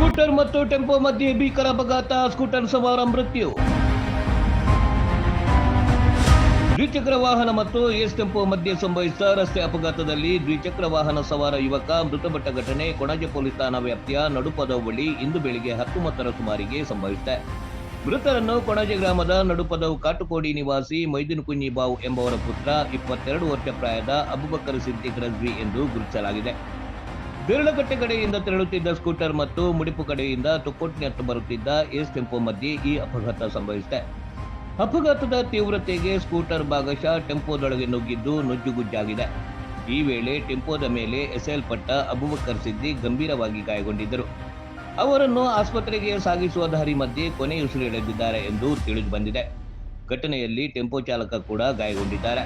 Scooter ಮತ್ತು tempo ಮಧ್ಯೆ ಭೀಕರ ಅಪಘಾತ, ಸ್ಕೂಟರ್ ಸವಾರ ಮೃತ್ಯು. ದ್ವಿಚಕ್ರ ವಾಹನ ಮತ್ತು ಏಸ್ ಟೆಂಪೋ ಮಧ್ಯೆ ಸಂಭವಿಸಿದ ರಸ್ತೆ ಅಪಘಾತದಲ್ಲಿ ದ್ವಿಚಕ್ರ ವಾಹನ ಸವಾರ ಯುವಕ ಮೃತಪಟ್ಟ ಘಟನೆ ಕೊಣಾಜೆ ಪೊಲೀಸ್ ಠಾಣಾ ವ್ಯಾಪ್ತಿಯ ನಡುಪದವು ಬಳಿ ಇಂದು ಬೆಳಿಗ್ಗೆ 10:30 ಸುಮಾರಿಗೆ ಸಂಭವಿಸಿದೆ. ಮೃತರನ್ನು ಕೊಣಾಜೆ ಗ್ರಾಮದ ನಡುಪದವು ಕಾಟುಕೋಡಿ ನಿವಾಸಿ ಮೊಯ್ದಿನ್ ಕುಂಜಿ ಬಾವು ಎಂಬವರ ಪುತ್ರ 22 ವರ್ಷ ಪ್ರಾಯದ ಅಬುಬಕರ್ ಸಿದ್ದಿಕ್ ರಜ್ವಿ ಎಂದು ಗುರುತಿಸಲಾಗಿದೆ. ದೇರಳಕಟ್ಟೆ ಕಡೆಯಿಂದ ತೆರಳುತ್ತಿದ್ದ ಸ್ಕೂಟರ್ ಮತ್ತು ಮುಡಿಪು ಕಡೆಯಿಂದ ತೊಕ್ಕೊಟ್ಟಿನತ್ತ ಬರುತ್ತಿದ್ದ ಏಸ್ ಟೆಂಪೋ ಮಧ್ಯೆ ಈ ಅಪಘಾತ ಸಂಭವಿಸಿದೆ. ಅಪಘಾತದ ತೀವ್ರತೆಗೆ ಸ್ಕೂಟರ್ ಭಾಗಶಃ ಟೆಂಪೋದೊಳಗೆ ನುಗ್ಗಿದ್ದು ನುಜ್ಜುಗುಜ್ಜಾಗಿದೆ. ಈ ವೇಳೆ ಟೆಂಪೋದ ಮೇಲೆ ಎಸೆಯಲ್ಪಟ್ಟ ಅಬುಬಕರ್ ಸಿದ್ದಿಕ್ ಗಂಭೀರವಾಗಿ ಗಾಯಗೊಂಡಿದ್ದರು. ಅವರನ್ನು ಆಸ್ಪತ್ರೆಗೆ ಸಾಗಿಸುವ ದಾರಿ ಮಧ್ಯೆ ಕೊನೆಯುಸಿರೆಳೆದಿದ್ದಾರೆ ಎಂದು ತಿಳಿದು ಬಂದಿದೆ. ಘಟನೆಯಲ್ಲಿ ಟೆಂಪೋ ಚಾಲಕ ಕೂಡ ಗಾಯಗೊಂಡಿದ್ದಾರೆ.